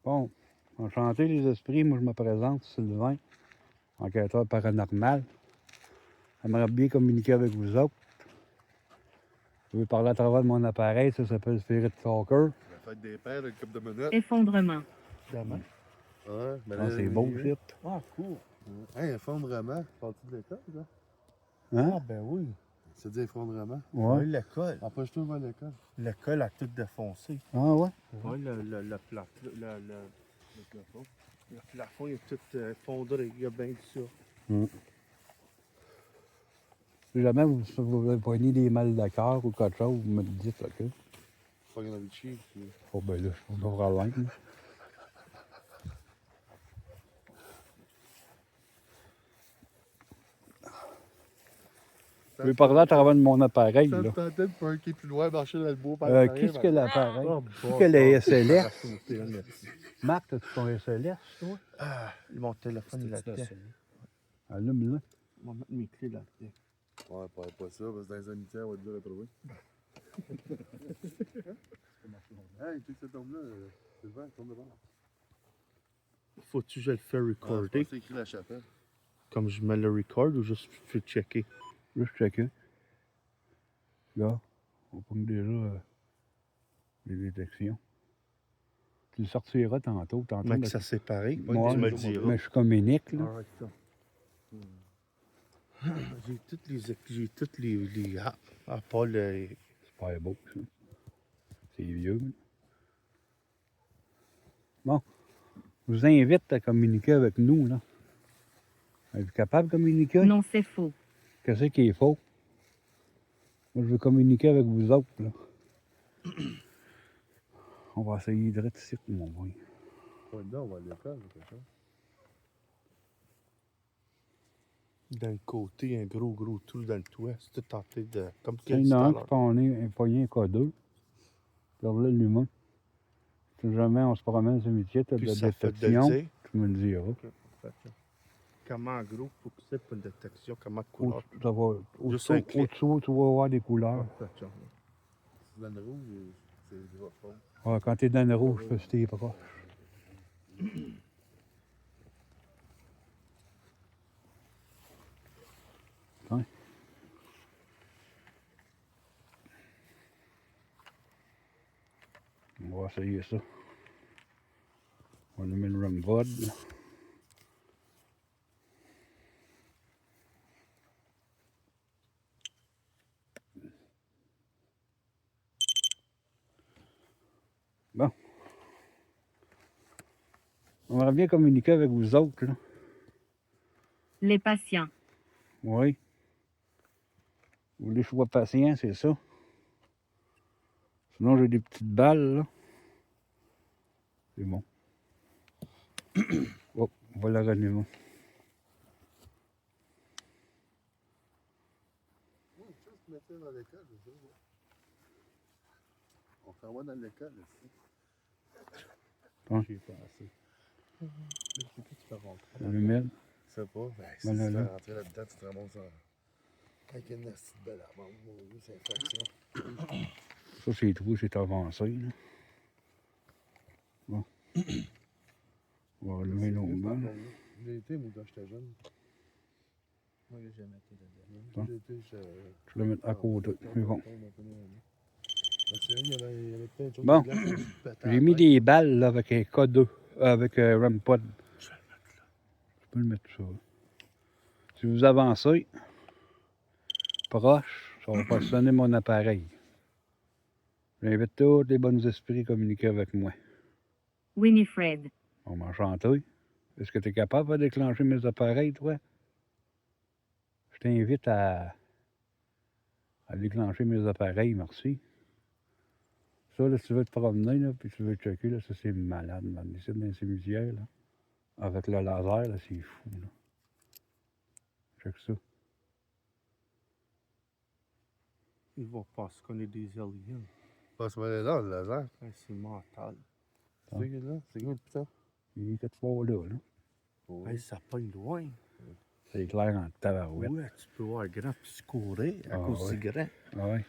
Bon, enchanté les esprits, moi je me présente, Sylvain, enquêteur paranormal. J'aimerais bien communiquer avec vous autres. Je veux parler à travers de mon appareil, ça s'appelle Spirit Talker. La fête des pères, une couple de minutes. Effondrement. Demain? Ouais, mais Ah, c'est beau, shit. Ah, cool. Hey, effondrement. Parles-tu de l'école, là? Hein? Ah, ben oui. C'est dit effondrement. Ouais. Oui, l'école. Empêche-toi de voir l'école. L'école a tout défoncé. Ah ouais? Oui, le plafond. Le plafond, il est tout effondré. Il y a bien de ça. Si jamais vous poignez des mal de cœur ou quelque chose, vous me le dites, OK? Faut qu'il y en ait de chier. Oh ben là, je vais voir loin. Je veux parler à travers de mon appareil, Ça là. me tentait de parker plus loin, marcher dans le bois par l'arrière, Qu'est-ce que l'appareil? Oh, Qu'est-ce que le SLS? merci. Marc, as-tu ton SLS, toi? Ah, mon téléphone est là-dedans. Allume-le. On va mettre mes clés là-dedans. Ouais, pas ça, parce que dans les amitiés, on va être dur à trouver. Hey, tu sais, cet homme-là, c'est le vent, tourne de bord. Faut-tu que je le fais recorder? C'est écrit la chapelle. Comme je mets le record ou juste je checker? Juste checker. Là, on prend déjà les détections. Tu le sortiras tantôt. Mais que ça séparé, Moi, tu me le diras. mais je communique, là. Alright, ça. J'ai toutes les apps, à part le... C'est pas beau, ça. C'est vieux. Bon, je vous invite à communiquer avec nous, là. Êtes-vous capable de communiquer? Non, c'est faux. Qu'est-ce qui est faux? Moi, je veux communiquer avec vous autres, là. On va essayer de rester ici, mon boy. Ouais, là, on va à l'école ou quelque chose. D'un côté, un gros trou dans le toit. C'était tenté de... Comme Il y en a un qui pogne un K2. Puis là, l'humain. Si jamais on se promène sur le métier, tu as de Puis la ça fait de le détection, dire. tu me le diras. Ok, parfait. Comment gros faut que c'est pour une détection? Comment de couleur? Juste Au-dessous, tu vas voir des couleurs. Parfait. C'est dans le rouge, c'est du fond. Ouais, quand tu es dans le rouge, tu peux se tirer proche. Hein? On va essayer ça. On va allumer le rum vod. Bon. On aimerait bien communiquer avec vous autres, là. Les patients. Oui. Vous voulez que je sois patient, c'est ça? Sinon, j'ai des petites balles, là. C'est bon. Oh, on va la rallumer. Juste mettre dans l'école, je sais pas. On s'envoie dans l'école, ici. Ouais. J'y ai pensé. C'est que tu peux rentrer. L'humide. Je sais pas. Ben, si Ben, tu là, fais là. rentrer là-dedans, tu te ramasses avec une petite belle amende. Oui, c'est infraction. Ça, c'est tout, c'est avancé, là. Bon. On va allumer l'autre balle. J'ai été, moi, quand j'étais jeune. Moi, j'ai jamais été dedans. Hein? J'ai été, Je vais le mettre à côté. C'est bon. Il y avait plein de choses. Bon. de glace, qui se pétaient à J'ai la mis tête. des balles là, avec un K2, avec un REM-pod. Je vais le mettre là. Je peux le mettre ça. Si vous avancez proche, ça va faire sonner mon appareil. J'invite tous les bons esprits à communiquer avec moi. Winifred. On va chanter. Est-ce que tu es capable de déclencher mes appareils, toi? Je t'invite à déclencher mes appareils, merci. Ça, là, si tu veux te promener, là, puis tu veux checker, là, ça, c'est malade, man. Ici, dans les cimetières, là, avec le laser, là, c'est fou, là. Check ça. Ils vont penser qu'on est des aliens. Pas se mêler là, le laser. Ouais, c'est mental. C'est quoi, là? C'est quoi, le putain? Il est cette fois-là, là. Oh. Hey, ça pogne loin. C'est clair en tabarouette. Ouais, tu peux voir grand puis se courir à Ah, cause ouais. c'est grand. Ah ouais.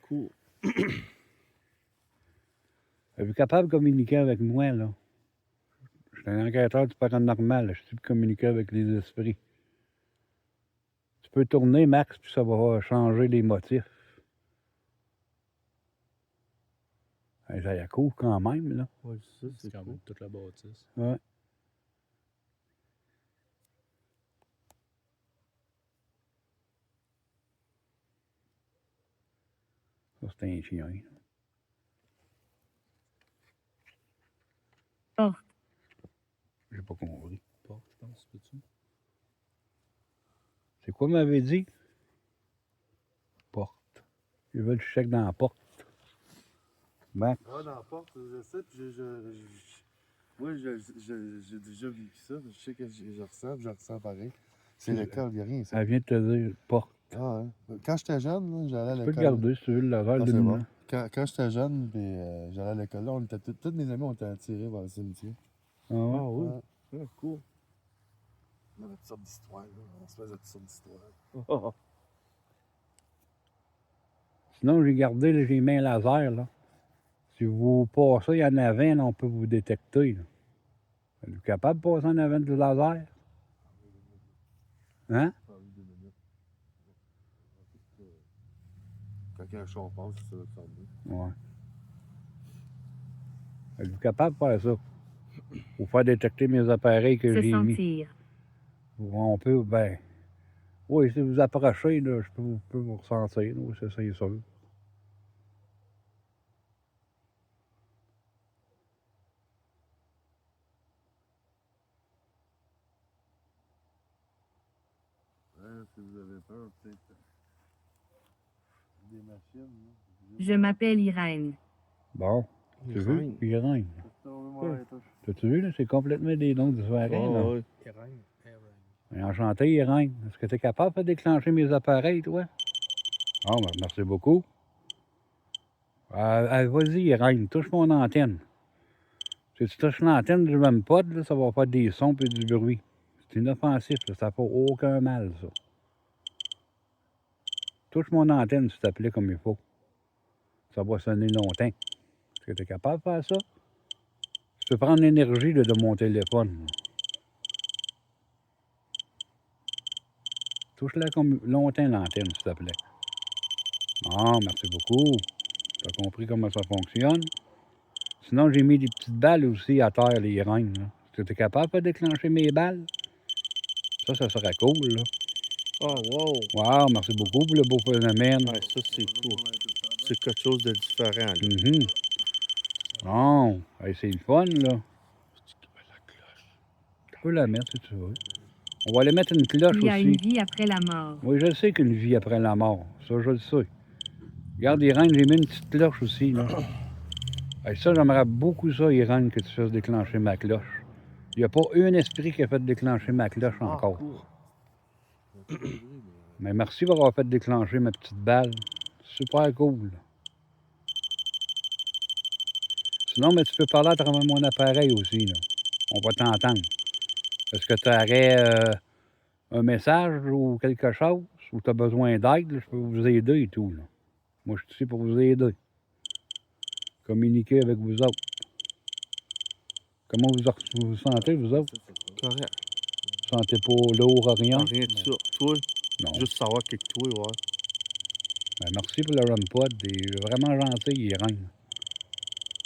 Cool. Êtes-vous capable de communiquer avec moi, là? Je suis un enquêteur du paranormal. Je suis de communiquer avec les esprits. Tu peux tourner, Max, puis ça va changer les motifs. Hey, ça y court quand même, là. Ouais, ça, C'est quand même toute la bâtisse. Ouais. Ça, c'est un chien. Porte. J'ai pas compris. Porte, je pense, peux-tu? C'est quoi m'avait dit? Porte. Ils veulent que je check dans la porte. Max. Ah, dans la porte, je sais, puis moi, j'ai déjà vécu ça. Je sais que je ressens pareil. C'est l'école, il n'y a rien, ça. Elle vient de te dire porte. Ah, ouais. Quand j'étais jeune, là, j'allais à Tu peux l'école. le garder si tu veux le laser Ah, de c'est bon. nous. Quand j'étais jeune, puis j'allais à l'école, là, on était tous mes amis ont été attirés vers le cimetière. Ah ouais? Ah oui. Ouais. Ah, cool. On avait toutes sortes d'histoires, là. On se faisait toutes sortes d'histoires. Ah, Sinon, j'ai gardé, là, j'ai mis un laser, là. Si vous passez, il y en a 20, là, on peut vous détecter, là. Êtes-vous capable de passer en avant du laser? Hein? Quand il y a un char passe, ça va te sembler. Ouais. Êtes-vous capable de faire ça? Pour faire détecter mes appareils que Se j'ai mis. sentir. On peut, ben... Oui, si vous approchez, là, je peux vous ressentir, là, ça, c'est sûr. Ouais, si vous avez peur, peut-être. Des machines, là. Je m'appelle Irène. Bon, tu veux? Irène. Irène. T'as-tu vu, là? C'est complètement des noms différents, là. Ah, ouais. Irène. Ben, enchanté, Irène. Est-ce que tu es capable de déclencher mes appareils, toi? Ah, ben, merci beaucoup. Vas-y, Irène, touche mon antenne. Si tu touches l'antenne du REM-pod, là, ça va faire des sons et du bruit. C'est inoffensif, là, ça fait aucun mal, ça. Touche mon antenne, s'il te plaît, comme il faut. Ça va sonner longtemps. Est-ce que tu es capable de faire ça? Je peux prendre l'énergie là, de mon téléphone. Là. Touche-la comme longtemps, l'antenne, s'il te plaît. Ah, merci beaucoup. Tu as compris comment ça fonctionne. Sinon, j'ai mis des petites balles aussi à terre, les reines. Est-ce que tu es capable de déclencher mes balles? Ça serait cool, là. Ah, wow. Wow, merci beaucoup pour le beau phénomène. Ouais, ça, c'est cool. C'est quelque chose de différent, là. Mhm. Bon, hey, c'est le fun, là. Tu peux la mettre si tu veux. On va aller mettre une cloche Il y a aussi. une vie après la mort. Oui, je sais qu'une vie après la mort. Ça, je le sais. Regarde, Irène, j'ai mis une petite cloche aussi, là. Hey, ça, j'aimerais beaucoup ça, Irène, que tu fasses déclencher ma cloche. Il n'y a pas un esprit qui a fait déclencher ma cloche encore. Mais merci d'avoir fait déclencher ma petite balle. Super cool. Sinon, mais tu peux parler à travers mon appareil aussi, là. On va t'entendre. Est-ce que tu aurais un message ou quelque chose, ou tu as besoin d'aide, là, je peux vous aider et tout, là. Moi, je suis ici pour vous aider. Communiquer avec vous autres. Comment vous sentez, vous autres? Correct. Vous sentez pas lourd, rien? Rien de ça. Toi, Non. juste savoir que toi, ouais. Ben, merci pour le REM-pod. Il est vraiment gentil, Irène.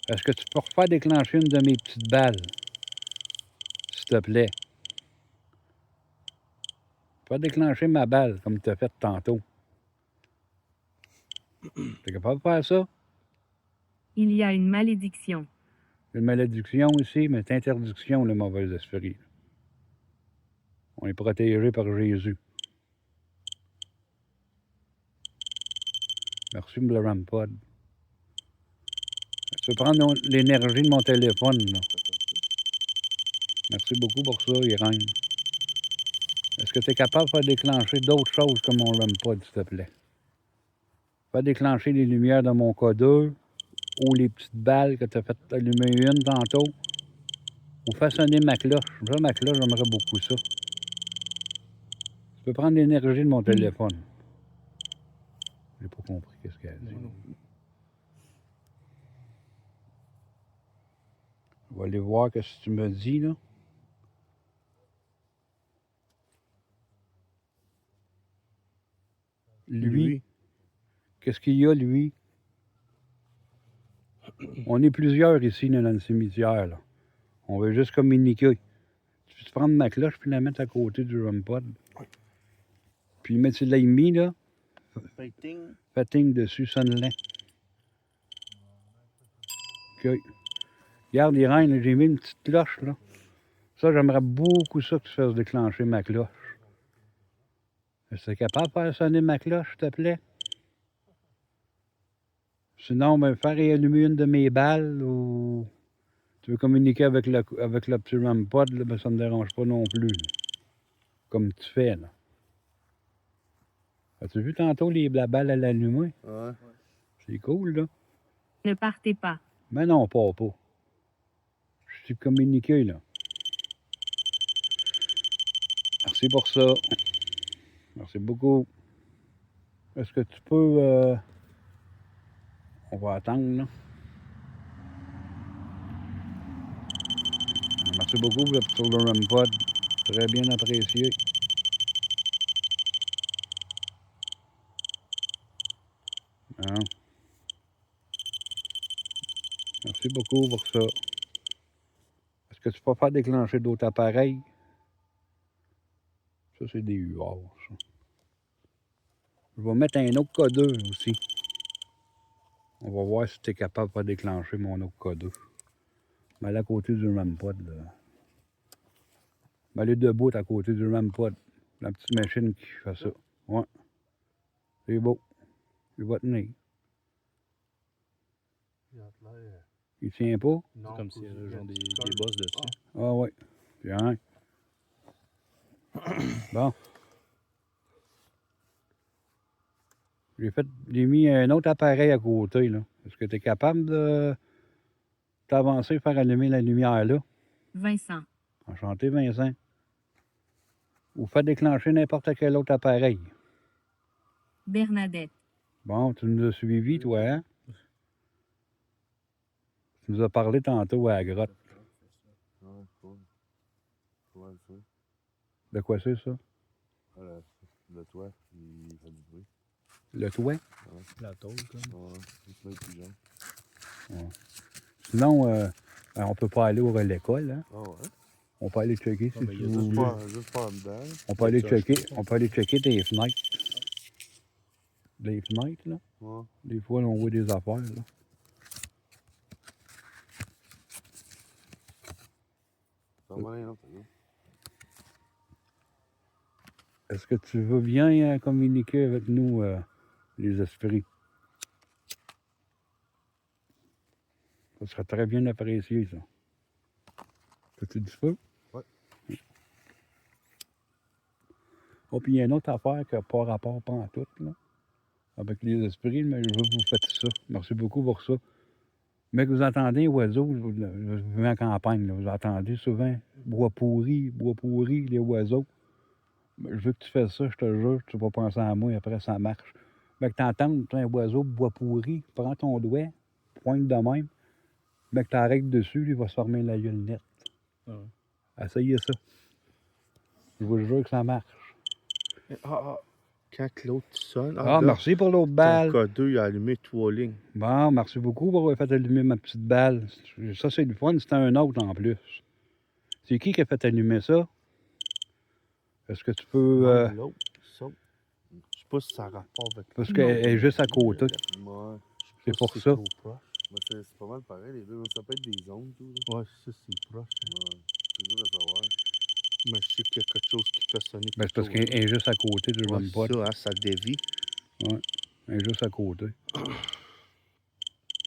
Est-ce que tu peux refaire déclencher une de mes petites balles? S'il te plaît. Fais déclencher ma balle, comme tu as fait tantôt. T'es capable de faire ça? Il y a une malédiction. Une malédiction ici, mais c'est interdiction, le mauvais esprit. On est protégé par Jésus. Merci pour le REM-pod. Tu peux prendre l'énergie de mon téléphone, là. Merci beaucoup pour ça, Irène. Est-ce que tu es capable de faire déclencher d'autres choses que mon REM-pod, s'il te plaît? Faire déclencher les lumières de mon codeur ou les petites balles que tu as fait allumer une tantôt ou faire sonner ma cloche. Ça, ma cloche, j'aimerais beaucoup ça. Tu peux prendre l'énergie de mon téléphone. J'ai pas compris qu'est-ce qu'elle a dit. va aller voir ce que tu me dis, là. Lui, qu'est-ce qu'il y a, lui? On est plusieurs ici dans le cimetière, là. On veut juste communiquer. Tu peux prendre ma cloche puis la mettre à côté du ROM-pod. Puis mettre sur l'ami, là. Fighting. Fatting dessus, sonne-le. OK. Regarde les reines, j'ai mis une petite cloche, là. Ça, j'aimerais beaucoup ça que tu fasses déclencher ma cloche. Est-ce que tu es capable de faire sonner ma cloche, s'il te plaît? Sinon, me faire allumer une de mes balles ou tu veux communiquer avec le petit ROM-pod, là, ben, ça ne me dérange pas non plus. Comme tu fais, là. As-tu vu tantôt la balle à l'allumer? Ouais. C'est cool, là. Ne partez pas. Mais non, pas. Je suis communiqué, là. Merci pour ça. Merci beaucoup. Est-ce que tu peux... On va attendre, là. Merci beaucoup pour le ROM-pod. Très bien apprécié. Hein? Merci beaucoup pour ça. Est-ce que tu peux faire déclencher d'autres appareils? Ça, c'est des UR, ça. Je vais mettre un autre codeur aussi. On va voir si tu es capable de faire déclencher mon autre codeur. Je vais aller à côté du ROM-pod, là. Je vais aller debout à côté du ROM-pod. La petite machine qui fait ça. Ouais. C'est beau. Il va tenir. Il tient pas? C'est comme s'il y avait genre des bosses dessus. Ah ouais. Bien. Bon. J'ai mis un autre appareil à côté, là. Est-ce que tu es capable de t'avancer, faire allumer la lumière, là? Vincent. Enchanté, Vincent. Ou faire déclencher n'importe quel autre appareil. Bernadette. Bon, tu nous as suivis, toi, hein? Tu nous as parlé tantôt à la grotte. Ouais, cool. Ouais, ça. De quoi c'est, ça? Ah, le toit, il fait du bruit. Le toit? La tôle, comme. Ouais, il se met plus jeune. Sinon, on peut pas aller au l'école, hein? Ah ouais? On peut aller checker si mais il y tu a veux. Juste pas en dedans. On peut aller Ça, je checker. sais pas. On peut aller checker tes fenêtres. Les fenêtres, là. Ouais. Des fois, on voit des affaires, là. Ça va aller, là, t'as vu? Est-ce que tu veux bien communiquer avec nous, les esprits? Ça serait très bien apprécié, ça. As-tu du feu? Ouais. Oh, puis il y a une autre affaire qui n'a pas rapport pas en tout, là. Avec les esprits, mais je veux que vous faites ça. Merci beaucoup pour ça. Mais que vous entendez oiseaux, je vis en campagne, là, vous entendez souvent bois pourri, les oiseaux. Mais je veux que tu fasses ça, je te jure, tu vas penser à moi, après ça marche. Mais que tu entends un oiseau bois pourri, prends ton doigt, pointe de même, mais que tu arrêtes dessus, il va se former la gueule nette. Ah ouais. Essayez ça. Je vous jure que ça marche. Quand l'autre sonne. Ah, là, merci pour l'autre ton balle. codeur, il a allumé 3 lignes. Bon, merci beaucoup pour avoir fait allumer ma petite balle. Ça, c'est du fun, c'était un autre en plus. C'est qui a fait allumer ça? Est-ce que tu peux... L'autre, ça. Je sais pas si ça a rapport avec. parce qu'elle est juste à côté. Ouais. C'est pour si ça. trop proche. Mais c'est pas mal pareil, les deux. Ça peut être des ondes, tout. Là. Ouais, ça, c'est proche. Ouais. C'est dur à savoir. Mais je sais qu'il y a quelque chose qui t'a sonné. Ben, c'est parce qu'elle est juste à côté du Ouais, ROM-pod. ça, hein, ça dévie. Elle est juste à côté.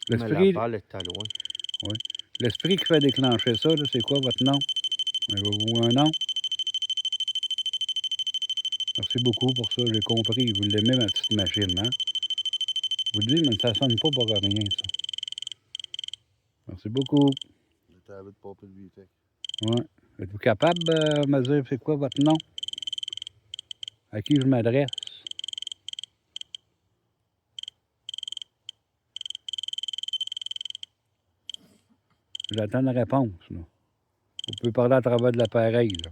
Mais la L'esprit, balle est à loin. l'esprit qui fait déclencher ça, là, c'est quoi votre nom? Avez-vous un nom? Merci beaucoup pour ça, j'ai compris. Vous l'aimez, ma petite machine, hein? Vous le dites, mais ça sonne pas pour rien, ça. Merci beaucoup. J'étais à de pomper de bibliothèque. Ouais. Êtes-vous capable de me dire c'est quoi votre nom? À qui je m'adresse? J'attends la réponse, là. Vous pouvez parler à travers de l'appareil, là.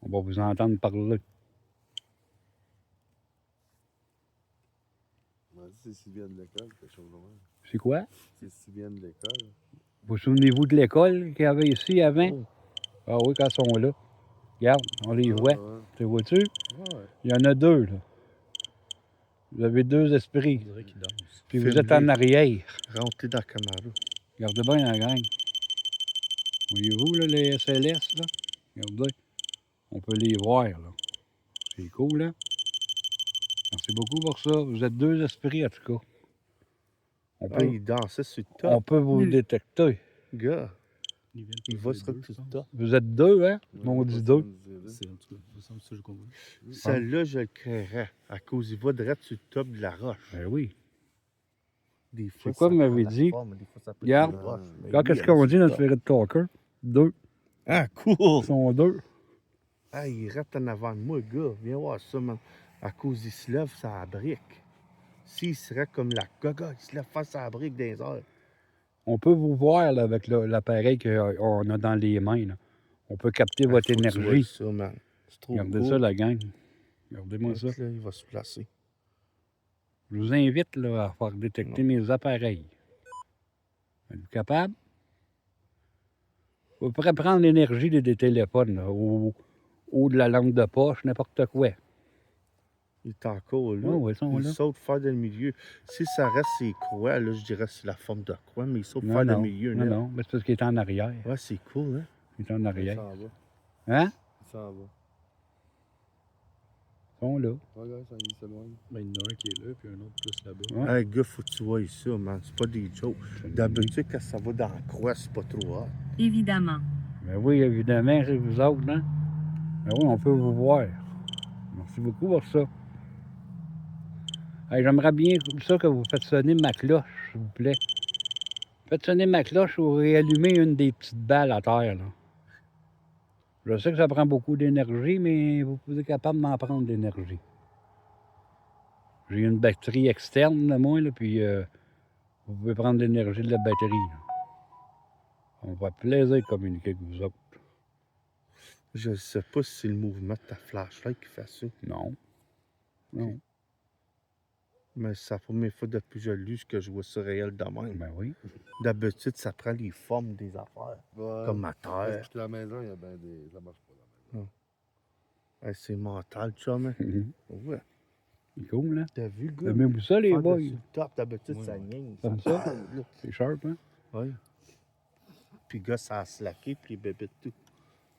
On va vous entendre parler. C'est s'ils viennent de l'école, quelque chose de même. C'est quoi? C'est s'ils viennent de l'école. Vous souvenez-vous de l'école qu'il y avait ici avant? Oh. Ah oui, quand ils sont là. Regarde, on les voit. Ouais. Tu les vois-tu? Ouais. Il y en a deux, là. Vous avez deux esprits. On dirait qu'il danse. Puis vous Filme-les. êtes en arrière. Rentrez dans la caméra. Regardez bien la gang. Voyez-vous, là, les SLS, là? Regardez. On peut les voir, là. C'est cool, hein? Merci beaucoup pour ça. Vous êtes deux esprits, en tout cas. On Ah, peut, il dansait sur le on top. peut vous Deux. détecter. Gars, Ils viennent il tous va les se deux, rendre je sur le pense. top. Vous êtes deux, hein? On dit deux. C'est en tout cas, ça semble ça que j'ai compris. Celle-là, je le créerais. À cause, il va direct sur le top de la roche. Ben oui. Des fois, quoi ça vous prend m'avez la dit? forme, des fois, ça peut être Regarde. des roches. Mais Regarde, lui, qu'est-ce elle qu'on est dit sur dans le le top. Spirit Talker? Deux. Ah, cool! Ils sont deux. Ah, il reste en avant de moi, gars. Viens voir ça, man. À cause, il se lève sur la brique. S'il serait comme la gaga, il se lève face à la brique des heures. On peut vous voir là, avec l'appareil qu'on a dans les mains. Là. On peut capter votre énergie. Ça, man. C'est trop Regardez cool. ça, la gang. Regardez-moi ça. Là, il va se placer. Je vous invite là, à faire détecter mes appareils. Êtes-vous capable? Vous pourrez prendre l'énergie des téléphones là, ou de la lampe de poche, n'importe quoi. Il est encore là. Ouais, ouais, ils sont il là. saute faire dans le milieu. Si ça reste ses croix, là, je dirais que c'est la forme de croix, mais il saute Non, faire dans non, le milieu. non, là. non, mais c'est parce qu'il est en arrière. Ouais, c'est cool, hein? Il est en Il arrière. s'en va. Hein? Il s'en va. Ils sont là. Regarde, il s'éloigne. Ben, il y en a un qui est là, puis un autre plus là-bas. Ouais. Hey, gars, faut que tu vois ça, man. C'est pas des jokes. D'habitude, quand ça va dans la croix, c'est pas trop hot. Évidemment. Ben oui, évidemment, c'est vous autres, hein? Ben oui, on peut vous voir. Merci beaucoup pour ça. Hey, j'aimerais bien ça que vous faites sonner ma cloche, s'il vous plaît. Faites sonner ma cloche ou réallumer une des petites balles à terre, là. Je sais que ça prend beaucoup d'énergie, mais vous êtes capable d'en prendre de l'énergie. J'ai une batterie externe, là, moi, là, puis vous pouvez prendre l'énergie de la batterie. Là. On va plaisir de communiquer avec vous autres. Je sais pas si c'est le mouvement de ta flashlight qui fait ça. Non. Non. Mais c'est la première fois depuis que je l'ai que je vois ça réel de même. Ben oui. D'habitude, ça prend les formes des affaires. Ouais. Comme ma terre. Parce que la maison, il y a bien des. Ça marche pas, la maison. Hey, c'est mental, chum. Hein? Mhm. Ouais. C'est cool, là. T'as vu, le gars? Aimez-vous ça, les Faire boys? dessus le top, d'habitude, Oui, ça ouais. niaise. Comme ça? parle, là. C'est sharp, hein? Oui. Puis, gars, ça a slacké, puis les bébés tout.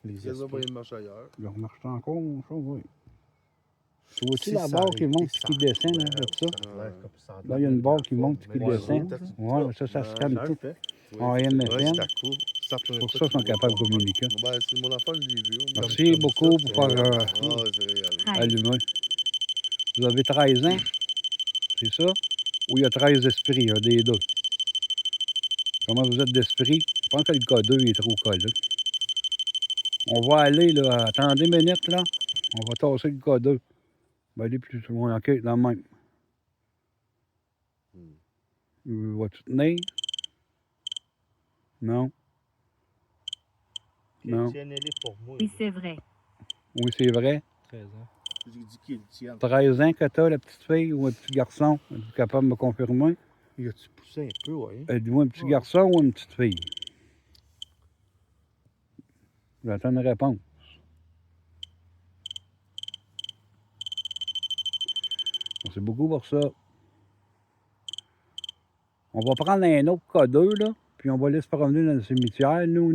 Les Si elles ont pas esprits. une marche ailleurs. Il remarche encore, ça, oui. Tu vois-tu Si la ça barre qui arrêtait, monte et qui descend, là, de ça? Ouais, comme ça. Là, il y a une barre qui monte et qui Ouais, descend. ouais. Ouais, mais ça scanne Ça le tout fait. en Ouais, MFN. c'est d'accord. Ça C'est pour ça qu'ils sont capables de communiquer. Ben, c'est mon affaire, je l'ai vu. Merci beaucoup pour faire Ah, c'est réel. 13. allumer. Vous avez 13 ans, c'est ça? Ou il y a 13 esprits, un des deux? Comment vous êtes d'esprit? Je pense que le cas 2 il est trop collé. On va aller, là, attendez une minute, là. On va tasser le cas 2. On va aller plus loin. OK, dans le même. Vas-tu tenir? Non. Non. Tiens-les pour moi. Oui, c'est vrai. Oui, c'est vrai. 13 ans. J'ai dit qu'il tienne. 13 ans que t'as, la petite fille ou un petit garçon? Êtes-vous capable de me confirmer? Il a-tu poussé un peu, ouais? Êtes-vous un petit garçon ou une petite fille? J'attends une réponse. Merci beaucoup pour ça. On va prendre un autre cas 2, là, puis on va aller se promener dans le cimetière, nous.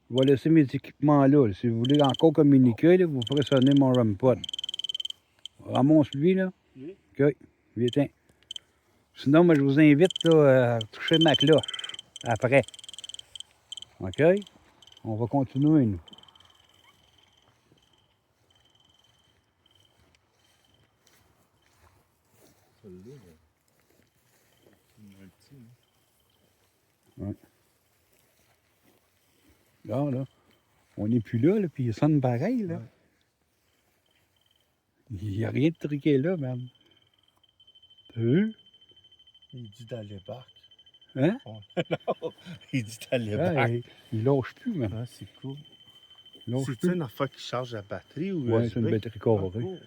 Je vais laisser mes équipements là. Si vous voulez encore communiquer, là, vous ferez sonner mon REM-pod. Ramasse lui, là. Oui. OK. Viens. Sinon, moi, je vous invite là, à toucher ma cloche après. OK? On va continuer, nous. Celui-là, il y en a un petit. Hein. Là, on n'est plus là, puis il sonne pareil, là. Ouais. Il n'y a rien de truqué là, man. T'as vu? Il dit dans les barques. Hein? Il dit t'allais Ah, back. il lâche plus, même. Ah, c'est cool. Il lâche C'est-tu plus. une affaire qui charge la batterie ou Ouais, USB? c'est une batterie Ah, carrée. cool.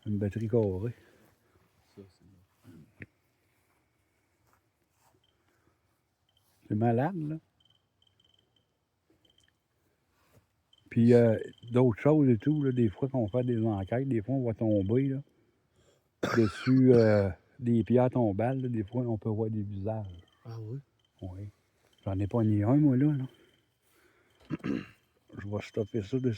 Une batterie carrée. Ça, c'est C'est malade, là. Puis d'autres choses et tout, là, des fois qu'on fait des enquêtes, des fois on va tomber là, dessus des pierres tombales, là, des fois on peut voir des visages. Ah oui? Oui. J'en ai pas ni un, moi, là. Je vais stopper ça de